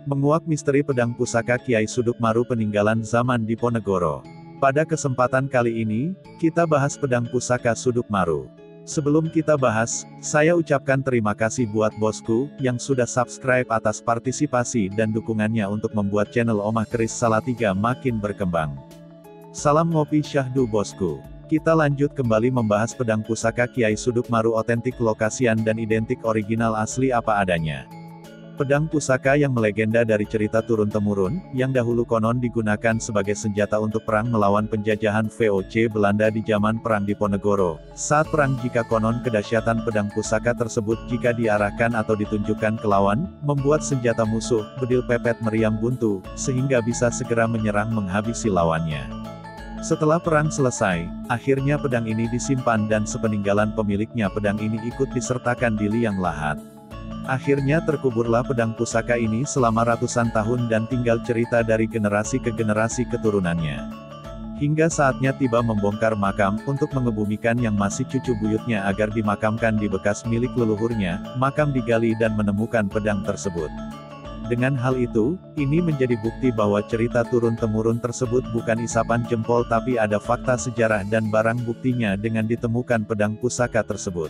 Menguak misteri pedang pusaka Kiai Sudukmaru peninggalan zaman Diponegoro. Pada kesempatan kali ini, kita bahas pedang pusaka Sudukmaru. Sebelum kita bahas, saya ucapkan terima kasih buat bosku, yang sudah subscribe atas partisipasi dan dukungannya untuk membuat channel Omah Keris Salatiga makin berkembang. Salam ngopi syahdu bosku. Kita lanjut kembali membahas pedang pusaka Kiai Sudukmaru otentik lokasian dan identik original asli apa adanya. Pedang pusaka yang melegenda dari cerita turun-temurun, yang dahulu konon digunakan sebagai senjata untuk perang melawan penjajahan VOC Belanda di zaman Perang Diponegoro. Saat perang jika konon kedahsyatan pedang pusaka tersebut jika diarahkan atau ditunjukkan ke lawan, membuat senjata musuh, bedil pepet meriam buntu, sehingga bisa segera menyerang menghabisi lawannya. Setelah perang selesai, akhirnya pedang ini disimpan dan sepeninggalan pemiliknya pedang ini ikut disertakan di liang lahat. Akhirnya terkuburlah pedang pusaka ini selama ratusan tahun dan tinggal cerita dari generasi ke generasi keturunannya. Hingga saatnya tiba membongkar makam untuk mengebumikan yang masih cucu buyutnya agar dimakamkan di bekas milik leluhurnya, makam digali dan menemukan pedang tersebut. Dengan hal itu, ini menjadi bukti bahwa cerita turun-temurun tersebut bukan isapan jempol tapi ada fakta sejarah dan barang buktinya dengan ditemukan pedang pusaka tersebut.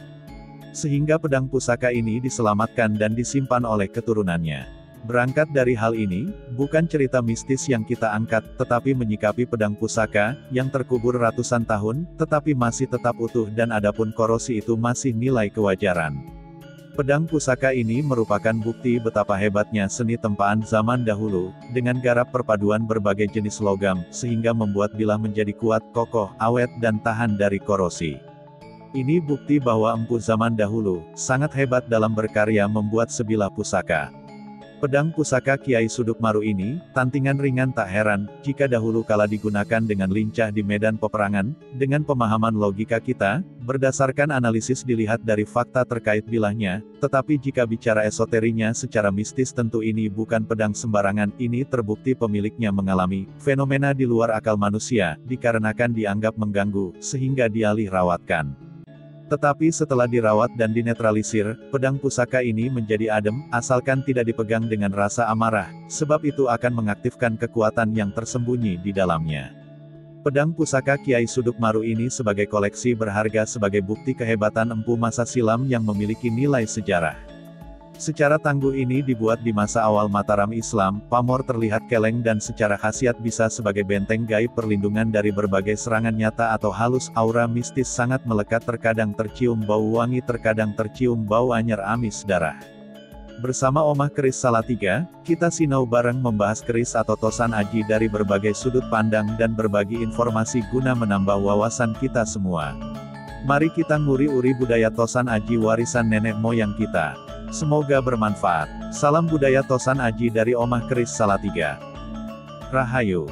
Sehingga pedang pusaka ini diselamatkan dan disimpan oleh keturunannya. Berangkat dari hal ini, bukan cerita mistis yang kita angkat, tetapi menyikapi pedang pusaka, yang terkubur ratusan tahun, tetapi masih tetap utuh dan adapun korosi itu masih nilai kewajaran. Pedang pusaka ini merupakan bukti betapa hebatnya seni tempaan zaman dahulu, dengan garap perpaduan berbagai jenis logam, sehingga membuat bilah menjadi kuat, kokoh, awet dan tahan dari korosi. Ini bukti bahwa empu zaman dahulu, sangat hebat dalam berkarya membuat sebilah pusaka. Pedang pusaka Kiai Sudukmaru ini, tantingan ringan tak heran, jika dahulu kala digunakan dengan lincah di medan peperangan, dengan pemahaman logika kita, berdasarkan analisis dilihat dari fakta terkait bilahnya, tetapi jika bicara esoterinya secara mistis tentu ini bukan pedang sembarangan, ini terbukti pemiliknya mengalami fenomena di luar akal manusia, dikarenakan dianggap mengganggu, sehingga dialih rawatkan. Tetapi setelah dirawat dan dinetralisir, pedang pusaka ini menjadi adem, asalkan tidak dipegang dengan rasa amarah, sebab itu akan mengaktifkan kekuatan yang tersembunyi di dalamnya. Pedang pusaka Kiai Sudukmaru ini sebagai koleksi berharga sebagai bukti kehebatan empu masa silam yang memiliki nilai sejarah. Secara tangguh ini dibuat di masa awal Mataram Islam, pamor terlihat keleng dan secara khasiat bisa sebagai benteng gaib perlindungan dari berbagai serangan nyata atau halus, aura mistis sangat melekat terkadang tercium bau wangi terkadang tercium bau anyar amis darah. Bersama Omah Keris Salatiga, kita sinau bareng membahas keris atau tosan aji dari berbagai sudut pandang dan berbagi informasi guna menambah wawasan kita semua. Mari kita nguri-uri budaya tosan aji warisan nenek moyang kita. Semoga bermanfaat. Salam budaya tosan aji dari Omah Keris Salatiga. Rahayu.